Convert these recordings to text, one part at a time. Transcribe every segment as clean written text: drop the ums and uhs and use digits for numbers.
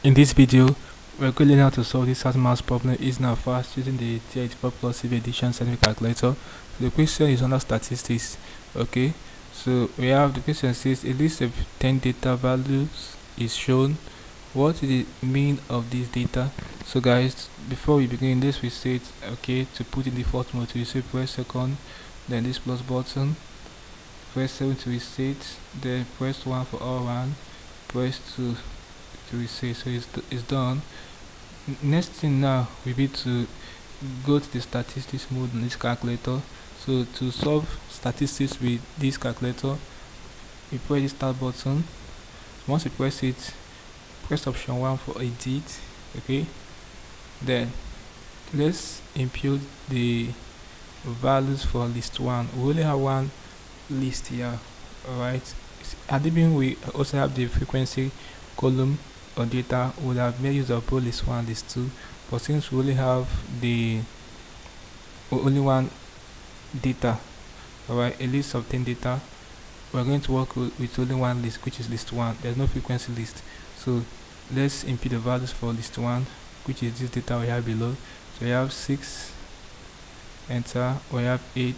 In this video, we're going to learn how to solve this hard math problem easy and fast using the T84 plus CV addition scientific calculator. So the question is under statistics. Okay, so we have the question says a list of 10 data values is shown. What is the mean of this data? So guys, before we begin this, we said okay, to put in default mode, you say press second, then this plus button, press 7 to reset, then press 1 for all one, press 2 to reset. So it's done. Next thing now, we need to go to the statistics mode on this calculator. So to solve statistics with this calculator, you press the start button. Once you press it, press option 1 for edit. Okay, then let's impute the values for list 1. We only have one list here. Alright, addition we also have the frequency column or data. Would have made use of both list 1 and list 2, but since we only have the only one data, alright, a list of 10 data, we're going to work with only one list, which is list 1. There's no frequency list. So let's impute the values for list 1, which is this data we have below. So we have 6, enter. We have 8,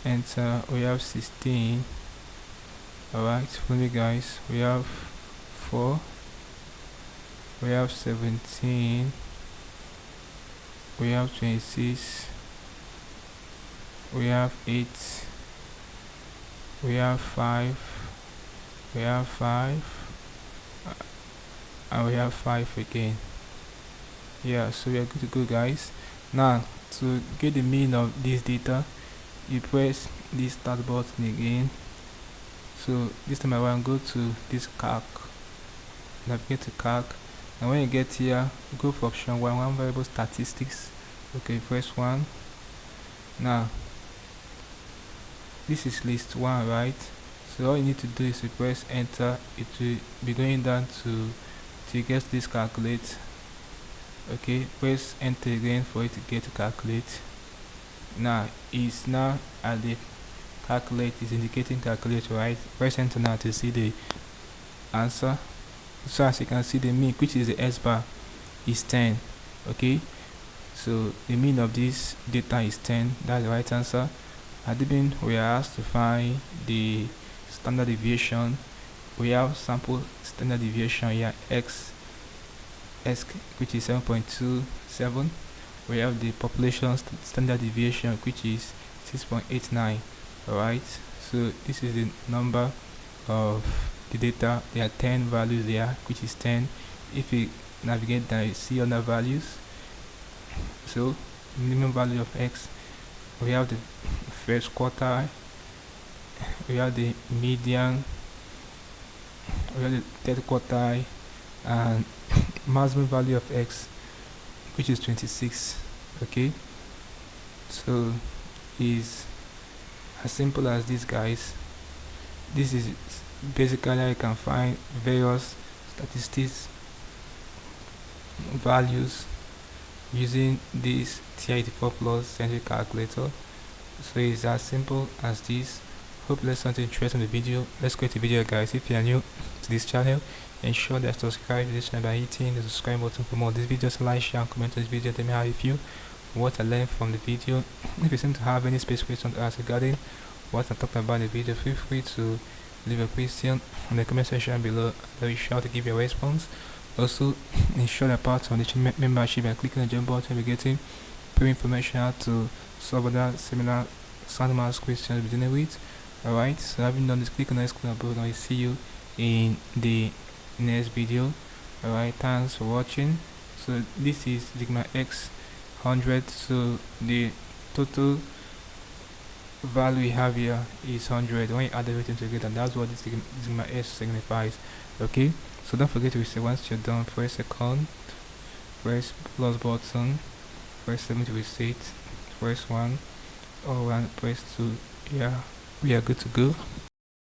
enter. We have 16. Alright, follow me guys. We have 4, we have 17, we have 26, we have 8, we have 5, we have 5, and we have 5 again. Yeah, so we are good to go guys. Now to get the mean of this data, you press this start button again. So this time I want to go to this calc, navigate to calc, and when you get here, go for option 1 variable statistics. Okay, press 1. Now this is list 1, right? So all you need to do is to press enter. It will be going down to get this calculate. Okay, press enter again for it to get to calculate. Now it's now at the calculate, is indicating calculate, right? Press enter now to see the answer. So as you can see, the mean, which is the S bar, is 10. Okay, so the mean of this data is 10. That's the right answer. Addition, we are asked to find the standard deviation. We have sample standard deviation here, x, which is 7.27. we have the population standard deviation, which is 6.89. alright, so this is the number of the data. There are 10 values there, which is 10. If you navigate down, you see other values. So minimum value of x, we have the first quartile, we have the median, we have the third quartile, and maximum value of x, which is 26. Okay, so is as simple as this guys. This is basically how you can find various statistics values using this T84 plus scientific calculator. So it's as simple as this. Hope you learned something interesting in the video. Let's go to the video guys. If you are new to this channel, ensure that subscribe to this channel by hitting the subscribe button for more of these videos. Like, share, and comment on this video. Tell me how you feel, what I learned from the video. If you seem to have any specific questions to ask regarding what I talked about in the video, feel free to leave a question in the comment section below. I'll be sure to give you a response. Also, ensure that part of the channel membership and clicking the join button will be getting pre information how to solve other similar sound math questions we're dealing with. Alright, so having done this, click on the screen above and I'll see you in the next video. Alright, thanks for watching. So this is sigma x 100. So the total value we have here is 100. When you add everything together, that's what this sigma s signifies. Okay, so don't forget to reset. Once you're done, press second, press plus button, press 7 to reset, press 1 or 1, press 2. Yeah, we are good to go.